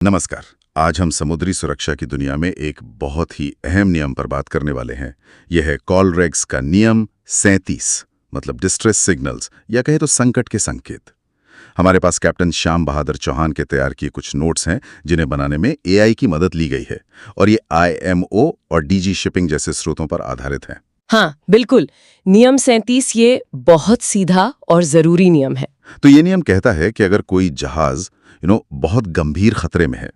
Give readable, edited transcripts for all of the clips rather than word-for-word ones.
नमस्कार। आज हम समुद्री सुरक्षा की दुनिया में एक बहुत ही अहम नियम पर बात करने वाले हैं। यह है कॉलरेग्स का नियम 37, मतलब डिस्ट्रेस सिग्नल्स या कहे तो संकट के संकेत। हमारे पास कैप्टन श्याम बहादुर चौहान के तैयार किए कुछ नोट्स हैं जिन्हें बनाने में एआई की मदद ली गई है और ये IMO और DG शिपिंग जैसे स्रोतों पर आधारित है। हाँ बिल्कुल, नियम 37 ये बहुत सीधा और जरूरी नियम है। तो ये नियम कहता है कि अगर कोई जहाज बहुत गंभीर खतरे में है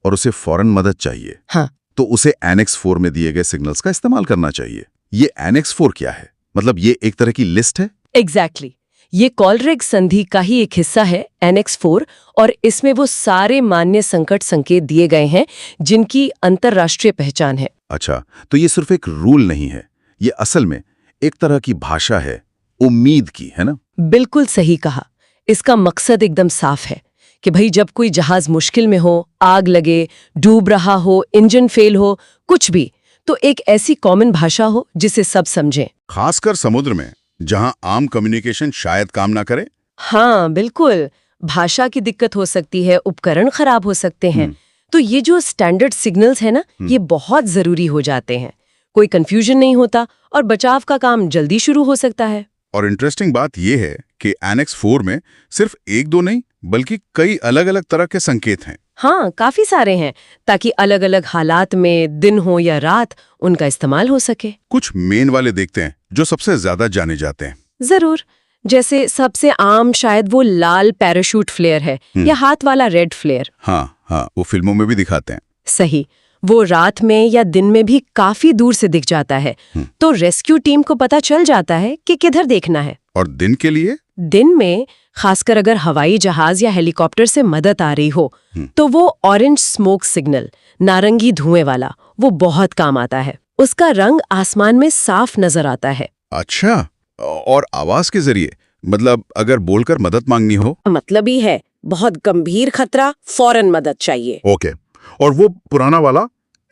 और उसे फौरन मदद चाहिए, हाँ, तो उसे एनेक्स 4 में दिए गए सिग्नल्स का इस्तेमाल करना चाहिए। ये एनेक्स 4 क्या है? मतलब ये एक तरह की लिस्ट है? एग्जैक्टली। ये कॉलरेग संधि का ही एक हिस्सा है, एनेक्स 4, और इसमें वो सारे मान्य संकट संकेत दिए गए हैं जिनकी अंतर्राष्ट्रीय पहचान है। अच्छा, तो ये सिर्फ एक रूल नहीं है, ये असल में एक तरह की भाषा है उम्मीद की, है ना? बिल्कुल सही कहा। इसका मकसद एकदम साफ है कि भाई जब कोई जहाज मुश्किल में हो, आग लगे, डूब रहा हो, इंजन फेल हो, कुछ भी, तो एक ऐसी कॉमन भाषा हो जिसे सब समझें। खासकर समुद्र में जहां आम कम्युनिकेशन शायद काम ना करे। हाँ बिल्कुल, भाषा की दिक्कत हो सकती है, उपकरण खराब हो सकते हैं, तो ये जो स्टैंडर्ड सिग्नल्स है ना, ये बहुत जरूरी हो जाते हैं। कोई कंफ्यूजन नहीं होता और बचाव का काम जल्दी शुरू हो सकता है। और इंटरेस्टिंग बात यह है कि एनेक्स 4 में सिर्फ एक दो नहीं बल्कि कई अलग अलग तरह के संकेत हैं। हाँ, काफी सारे हैं, ताकि अलग अलग हालात में, दिन हो या रात, उनका इस्तेमाल हो सके। कुछ मेन वाले देखते हैं जो सबसे ज्यादा जाने जाते हैं। जरूर। जैसे सबसे आम शायद वो लाल पैराशूट फ्लेयर है या हाथ वाला रेड फ्लेयर। हाँ, वो फिल्मों में भी दिखाते हैं। सही। वो रात में या दिन में भी काफी दूर से दिख जाता है, तो रेस्क्यू टीम को पता चल जाता है कि किधर देखना है। और दिन के लिए? दिन में खासकर अगर हवाई जहाज या हेलीकॉप्टर से मदद आ रही हो, तो वो ऑरेंज स्मोक सिग्नल, नारंगी धुएं वाला, वो बहुत काम आता है। उसका रंग आसमान में साफ नजर आता है। अच्छा, और आवाज के जरिए, मतलब अगर बोलकर मदद मांगनी हो? मतलब ही है बहुत गंभीर खतरा, फौरन मदद चाहिए। ओके। और वो पुराना वाला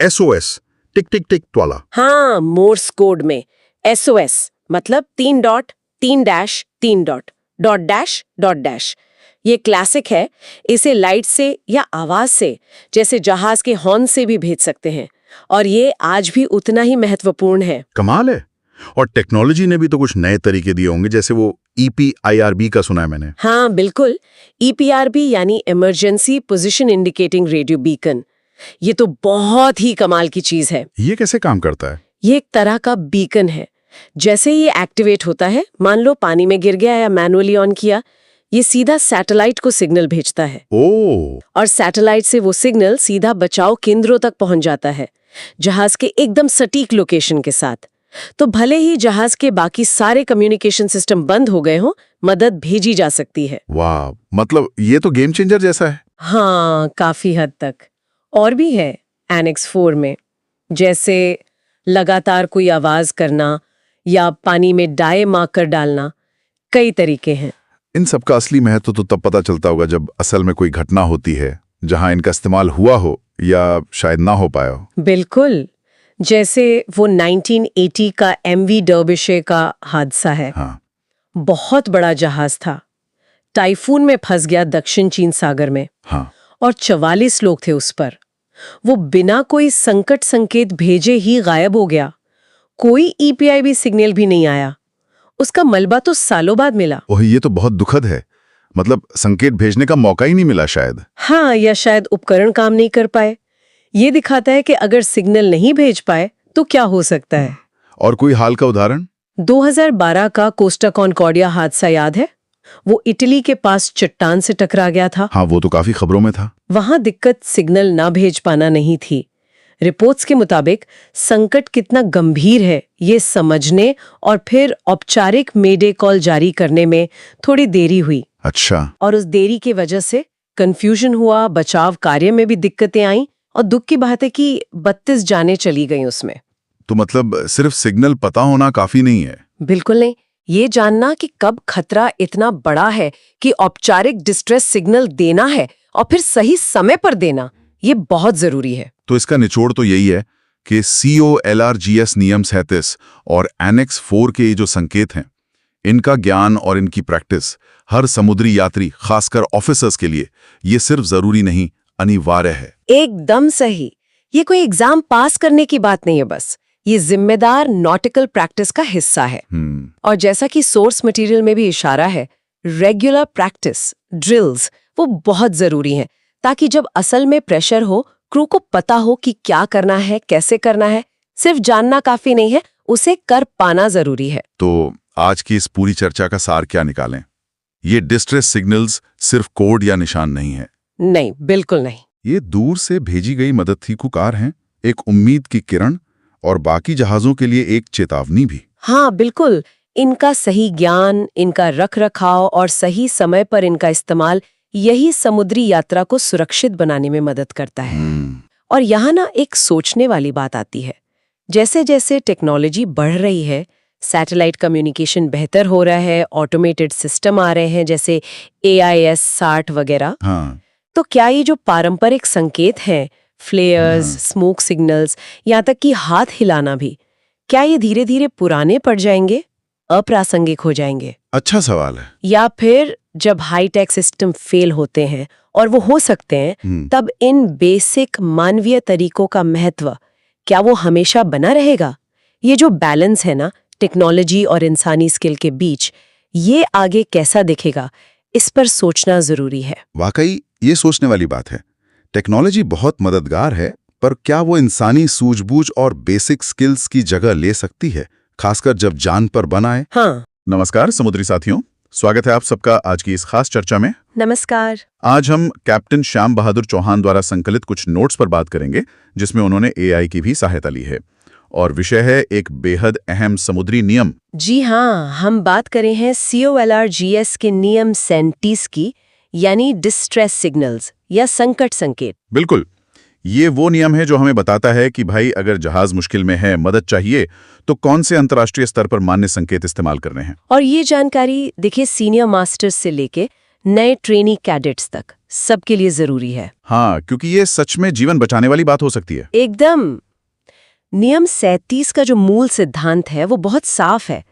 SOS, टिक टिक टिक वाला? हाँ, मोर्स कोड में SOS मतलब 3 dot 3 dash 3 dot dot dash dot dash. ये क्लासिक है। इसे लाइट से या आवाज से, जैसे जहाज के हॉर्न से भी भेज सकते हैं, और ये आज भी उतना ही महत्वपूर्ण है। कमाल है। और टेक्नोलॉजी ने भी तो कुछ नए तरीके दिए होंगे, जैसे वो EPIRB का सुना है मैंने। हाँ बिल्कुल, EPRB यानी emergency position indicating radio beacon. ये तो बहुत ही कमाल की चीज है। ये कैसे काम करता है? ये एक तरह का बीकन है। जैसे ही ये एक्टिवेट होता है, मान लो पानी में गिर गया या मैनुअली ऑन किया, ये सीधा सैटेलाइट को सिग्नल भेजता है। ओह! और सैटेलाइट से वो सिग्नल सीधा बचाव केंद्रों तक पहुंच जाता है, जहाज के एकदम सटीक लोकेशन के साथ। तो भले ही जहाज के बाकी सारे कम्युनिकेशन सिस्टम बंद हो गए हों, मदद भेजी जा सकती है। वाह, मतलब ये तो गेम चेंजर जैसा है। हाँ, काफी हद तक। और भी है एनेक्स 4 में, जैसे लगातार कोई आवाज करना या पानी में डाई मार्क कर डालना। कई तरीके हैं। इन सब का असली महत्व तो तब पता चलता होगा जब असल में कोई घटना होती है जहां इनका इस्तेमाल हुआ हो या शायद ना हो पाया हो। बिल्कुल। जैसे वो 1980 का MV डर्बिशे का हादसा है। हाँ। बहुत बड़ा जहाज था, टाइफून में फंस गया दक्षिण चीन सागर में। हाँ। और 44 लोग थे उस पर। वो बिना कोई संकट संकेत भेजे ही गायब हो गया। कोई EPIB सिग्नल भी नहीं आया। उसका मलबा तो सालों बाद मिला। ओह, ये तो बहुत दुखद है। मतलब संकेत भेजने का मौका ही नहीं मिला शायद। हाँ, या शायद उपकरण काम नहीं कर पाए। ये दिखाता है कि अगर सिग्नल नहीं भेज पाए तो क्या हो सकता है। और कोई हाल का उदाहरण? 2012 का कोस्टा कॉन्कॉर्डिया हादसा याद है? वो इटली के पास चट्टान से टकरा गया था। हाँ, वो तो काफी खबरों में था। वहां दिक्कत सिग्नल ना भेज पाना नहीं थी। रिपोर्ट्स के मुताबिक संकट कितना गंभीर है ये समझने और फिर औपचारिक मेडे कॉल जारी करने में थोड़ी देरी हुई। अच्छा। और उस देरी की वजह से कंफ्यूजन हुआ, बचाव कार्य में भी दिक्कतें आईं, और दुख की बात है कि 32 जानें चली गईं उसमें। तो मतलब सिर्फ सिग्नल पता होना काफी नहीं है? बिल्कुल नहीं। ये जानना कि कब खतरा इतना बड़ा है कि औपचारिक डिस्ट्रेस सिग्नल देना है और फिर सही समय पर देना, ये बहुत जरूरी है। तो इसका निचोड़ तो यही है कि COLRGS नियम 37 और एनेक्स 4 के ये जो संकेत हैं, इनका ज्ञान और इनकी प्रैक्टिस हर समुद्री यात्री, खासकर ऑफिसर्स के लिए ये सिर्फ जरूरी नहीं, अनिवार्य है। एकदम सही। ये कोई एग्जाम पास करने की बात नहीं है, बस ये जिम्मेदार नॉटिकल प्रैक्टिस का हिस्सा है। और जैसा कि सोर्स मटेरियल में भी इशारा है, रेगुलर प्रैक्टिस ड्रिल्स वो बहुत जरूरी हैं, ताकि जब असल में प्रेशर हो, क्रू को पता हो कि क्या करना है, कैसे करना है। सिर्फ जानना काफी नहीं है, उसे कर पाना जरूरी है। तो आज की इस पूरी चर्चा का सार क्या निकालें? ये डिस्ट्रेस सिग्नल्स सिर्फ कोड या निशान नहीं है। नहीं, बिल्कुल नहीं। ये दूर से भेजी गई मदद की पुकार है, एक उम्मीद की किरण, और बाकी जहाजों के लिए एक चेतावनी भी। हाँ, बिल्कुल। इनका सही ज्ञान, इनका रखरखाव और सही समय पर इनका इस्तेमाल, यही समुद्री यात्रा को सुरक्षित बनाने में मदद करता है। और यहाँ ना एक सोचने वाली बात आती है। जैसे जैसे टेक्नोलॉजी बढ़ रही है, सैटेलाइट कम्युनिकेशन बेहतर हो रहा है, ऑटोमेटेड सिस्टम आ रहे हैं जैसे AIS 60 वगैरह, तो क्या ये जो पारंपरिक संकेत हैं, फ्लेयर्स, स्मोक सिग्नल्स, यहाँ तक कि हाथ हिलाना भी, क्या ये धीरे धीरे पुराने पड़ जाएंगे, अप्रासंगिक हो जाएंगे? अच्छा सवाल है। या फिर जब हाईटेक सिस्टम फेल होते हैं, और वो हो सकते हैं, तब इन बेसिक मानवीय तरीकों का महत्व क्या वो हमेशा बना रहेगा? ये जो बैलेंस है ना टेक्नोलॉजी और इंसानी स्किल के बीच, ये आगे कैसा दिखेगा, इस पर सोचना जरूरी है। वाकई ये सोचने वाली बात है। टेक्नोलॉजी बहुत मददगार है, पर क्या वो इंसानी सूझबूझ और बेसिक स्किल्स की जगह ले सकती है, खासकर जब जान पर बन आए? हाँ। नमस्कार समुद्री साथियों, स्वागत है आप सबका आज की इस खास चर्चा में। नमस्कार। आज हम कैप्टन श्याम बहादुर चौहान द्वारा संकलित कुछ नोट्स पर बात करेंगे, जिसमें उन्होंने AI की भी सहायता ली है, और विषय है एक बेहद अहम समुद्री नियम। जी हाँ, हम बात करें हैं COLRGS के नियम 37 की, यानी डिस्ट्रेस सिग्नल्स या संकट संकेत। बिल्कुल, ये वो नियम है जो हमें बताता है कि भाई अगर जहाज मुश्किल में है, मदद चाहिए, तो कौन से अंतर्राष्ट्रीय स्तर पर मान्य संकेत इस्तेमाल करने हैं। और ये जानकारी देखिए सीनियर मास्टर्स से लेके नए ट्रेनी कैडेट्स तक सबके लिए जरूरी है। हाँ, क्योंकि ये सच में जीवन बचाने वाली बात हो सकती है। एकदम। नियम 37 का जो मूल सिद्धांत है वो बहुत साफ है।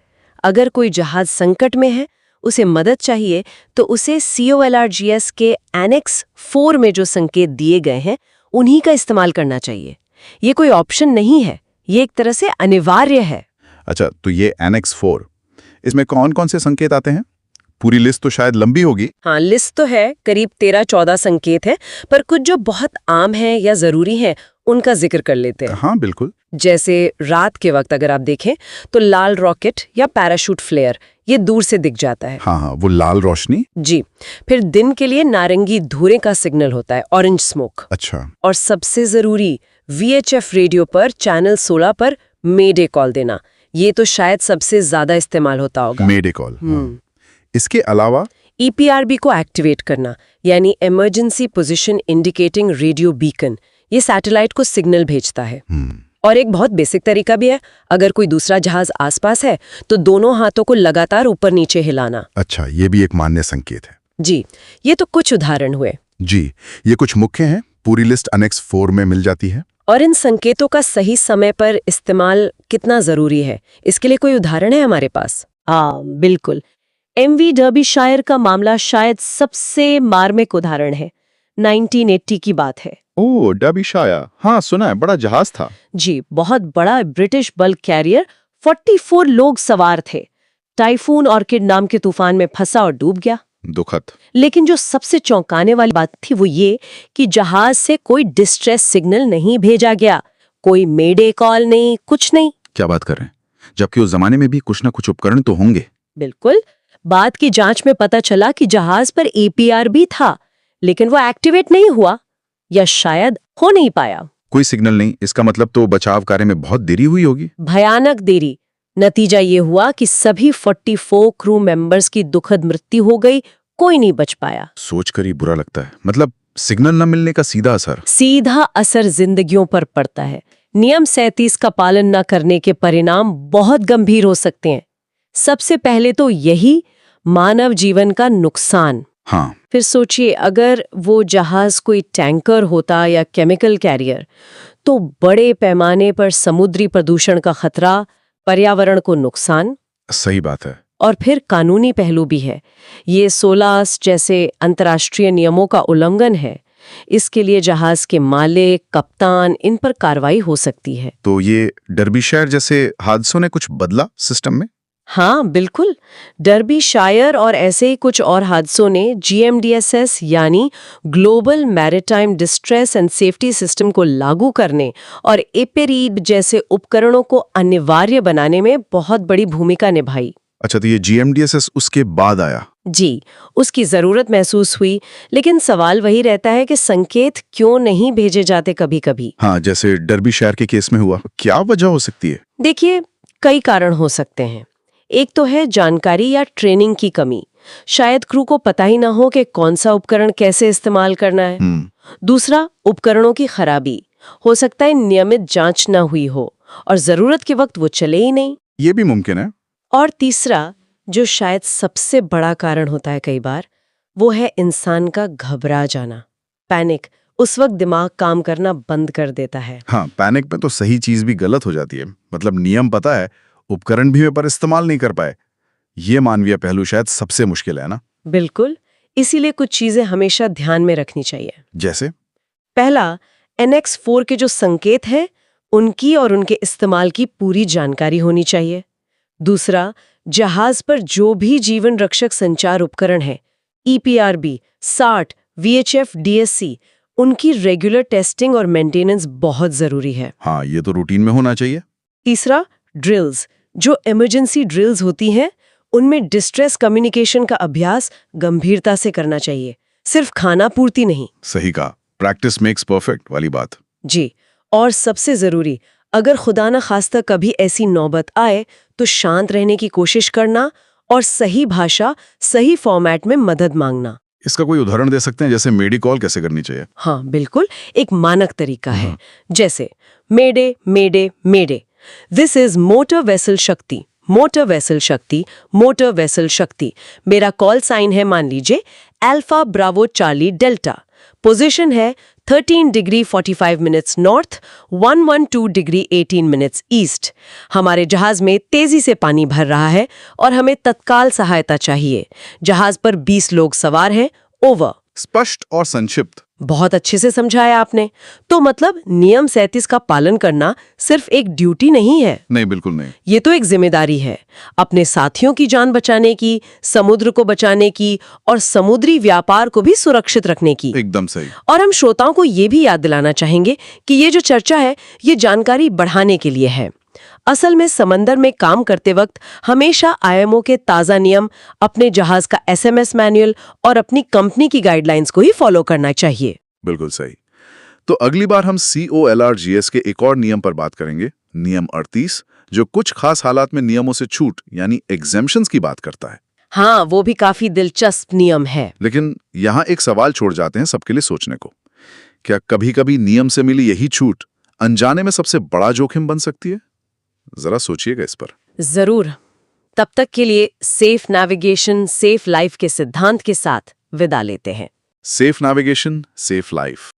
अगर कोई जहाज संकट में है, उसे मदद चाहिए, तो उसे COLRGS के एनेक्स 4 में जो संकेत दिए गए हैं उन्हीं का इस्तेमाल करना चाहिए। ये कोई ऑप्शन नहीं है, ये एक तरह से अनिवार्य है। अच्छा, तो ये एनेक्स 4, इसमें कौन कौन से संकेत आते हैं? पूरी लिस्ट तो शायद लंबी होगी। हाँ, लिस्ट तो है, करीब 13-14 संकेत है, पर कुछ जो बहुत आम हैं या जरूरी हैं उनका जिक्र कर लेते हैं। हाँ बिल्कुल। जैसे रात के वक्त अगर आप देखें तो लाल रॉकेट या पैराशूट फ्लेयर, ये दूर से दिख जाता है। हाँ, वो लाल रोशनी। जी। फिर दिन के लिए नारंगी धुएं का सिग्नल होता है, ऑरेंज स्मोक। अच्छा। और सबसे जरूरी VHF रेडियो पर चैनल 16 पर मेडे कॉल देना, ये तो शायद सबसे ज्यादा इस्तेमाल होता होगा। मेडे कॉल। इसके अलावा EPRB को एक्टिवेट करना, यानी emergency position indicating radio beacon, ये सैटेलाइट को सिग्नल भेजता है। और एक बहुत बेसिक तरीका भी है, अगर कोई दूसरा जहाज आसपास है तो दोनों हाथों को लगातार ऊपर नीचे हिलाना। अच्छा, ये भी एक मान्य संकेत है। जी, ये तो कुछ उदाहरण हुए। जी, ये कुछ मुख्य हैं, पूरी लिस्ट एनेक्स 4 में मिल जाती है। और इन संकेतों का सही समय पर इस्तेमाल कितना जरूरी है, इसके लिए कोई उदाहरण है हमारे पास? हाँ, बिल्कुल। MV डर्बीशायर का मामला शायद सबसे मार्मिक उदाहरण है। 1980 की बात है। ओह, डर्बीशायर, हाँ सुना है, बड़ा जहाज था। जी, बहुत बड़ा ब्रिटिश बल्क कैरियर, 44 लोग सवार थे। टाइफून ऑर्किड नाम के तूफान में फंसा और डूब गया। दुखद। लेकिन जो सबसे चौंकाने वाली बात थी वो ये कि जहाज से कोई डिस्ट्रेस सिग्नल नहीं भेजा गया, कोई मेडे कॉल नहीं, कुछ नहीं। क्या बात कर रहे हैं? जबकि उस जमाने में भी कुछ ना कुछ उपकरण तो होंगे। बिल्कुल। बाद की जांच में पता चला कि जहाज पर APR भी था, लेकिन वो एक्टिवेट नहीं हुआ, या शायद हो नहीं पाया। कोई सिग्नल नहीं, इसका मतलब तो बचाव कार्य में बहुत देरी हुई होगी। भयानक देरी। नतीजा ये हुआ कि सभी 44 क्रू मेंबर्स की दुखद मृत्यु हो गई, कोई नहीं बच पाया। सोचकर ही बुरा लगता है। मतलब सिग्नल न मिलने का सीधा असर जिंदगियों पर पड़ता है। नियम 37 का पालन न करने के परिणाम बहुत गंभीर हो सकते हैं। सबसे पहले तो यही, मानव जीवन का नुकसान। हाँ। फिर सोचिए, अगर वो जहाज कोई टैंकर होता या केमिकल कैरियर, तो बड़े पैमाने पर समुद्री प्रदूषण का खतरा, पर्यावरण को नुकसान। सही बात है। और फिर कानूनी पहलू भी है। ये 16 जैसे अंतर्राष्ट्रीय नियमों का उल्लंघन है। इसके लिए जहाज के मालिक, कप्तान इन पर कार्रवाई हो सकती है। तो ये डर्बीशायर जैसे हादसों ने कुछ बदला सिस्टम में? हाँ बिल्कुल। डर्बीशायर और ऐसे ही कुछ और हादसों ने GMDSS यानी global maritime distress and safety system को लागू करने और एपेरीड जैसे उपकरणों को अनिवार्य बनाने में बहुत बड़ी भूमिका निभाई। अच्छा, तो ये GMDSS उसके बाद आया? जी, उसकी जरूरत महसूस हुई, लेकिन सवाल वही रहता है कि संकेत क्यों नहीं भेजे जाते कभी-कभी। हाँ, जैसे डर्बीशायर के केस में हुआ। क्या वजह हो सकती है? देखिए, कई कारण हो सकते हैं। एक तो है जानकारी या ट्रेनिंग की कमी। शायद क्रू को पता ही ना हो कि कौन सा उपकरण कैसे इस्तेमाल करना है। दूसरा, उपकरणों की खराबी। हो सकता है नियमित जांच ना हुई हो और जरूरत के वक्त वो चले ही नहीं। ये भी मुमकिन है। और तीसरा, जो शायद सबसे बड़ा कारण होता है कई बार, वो है इंसान का घबरा जाना, पैनिक। उस वक्त दिमाग काम करना बंद कर देता है। हाँ, पैनिक में तो सही चीज भी गलत हो जाती है। मतलब नियम पता है, उपकरण भी वे पर इस्तेमाल नहीं कर पाए। ये मानवीय पहलू शायद सबसे मुश्किल है ना? बिल्कुल। इसीलिए कुछ चीजें हमेशा ध्यान में रखनी चाहिए। जैसे? पहला, NX4 के जो संकेत हैं, उनकी और उनके इस्तेमाल की पूरी जानकारी होनी चाहिए। दूसरा, जहाज पर जो भी जीवन रक्षक संचार उपकरण है, EPRB, SART, VHF, DSC, उनकी रेगुलर टेस्टिंग और मेंटेनेंस बहुत जरूरी है। हाँ, ये तो रूटीन में होना चाहिए। तीसरा, ड्रिल्स। जो इमरजेंसी ड्रिल्स होती हैं, उनमें डिस्ट्रेस कम्युनिकेशन का अभ्यास गंभीरता से करना चाहिए, सिर्फ खाना पूर्ति नहीं। सही कहा, प्रैक्टिस मेक्स परफेक्ट वाली बात। जी, और सबसे जरूरी, अगर खुदा न खास्ता कभी ऐसी नौबत आए तो शांत रहने की कोशिश करना और सही भाषा, सही फॉर्मेट में मदद मांगना। इसका कोई उदाहरण दे सकते हैं, जैसे मेडी कॉल कैसे करनी चाहिए? हाँ बिल्कुल, एक मानक तरीका है। जैसे मेडे मेडे मेडे, दिस इज मोटर वेसल शक्ति, मोटर वेसल शक्ति, मोटर वेसल शक्ति। मेरा कॉल साइन है, मान लीजिए alpha Bravo Charlie delta. Position है 13 degree 45 minutes north, 112 degree 18 minutes east. हमारे जहाज में तेजी से पानी भर रहा है और हमें तत्काल सहायता चाहिए। जहाज पर 20 लोग सवार हैं। ओवर। स्पष्ट और संक्षिप्त। बहुत अच्छे से समझाया आपने। तो मतलब नियम 37 का पालन करना सिर्फ एक ड्यूटी नहीं है। नहीं, बिल्कुल नहीं। ये तो एक जिम्मेदारी है, अपने साथियों की जान बचाने की, समुद्र को बचाने की और समुद्री व्यापार को भी सुरक्षित रखने की। एकदम सही। और हम श्रोताओं को ये भी याद दिलाना चाहेंगे कि ये जो चर्चा है, ये जानकारी बढ़ाने के लिए है। असल में समंदर में काम करते वक्त हमेशा IMO के ताज़ा नियम, अपने जहाज का SMS मैनुअल और अपनी कंपनी की गाइडलाइंस को ही फॉलो करना चाहिए। बिल्कुल सही। तो अगली बार हम COLRGS के एक और नियम पर बात करेंगे, नियम 38, जो कुछ खास हालात में नियमों से छूट यानी एग्जेम्पशंस की बात करता है। हाँ, वो भी काफी दिलचस्प नियम है। लेकिन यहाँ एक सवाल छोड़ जाते हैं सबके लिए सोचने को। क्या कभी-कभी नियम से मिली यही छूट अनजाने में सबसे बड़ा जोखिम बन सकती है? जरा सोचिएगा इस पर। जरूर। तब तक के लिए सेफ नेविगेशन, सेफ लाइफ के सिद्धांत के साथ विदा लेते हैं। Safe navigation, safe life.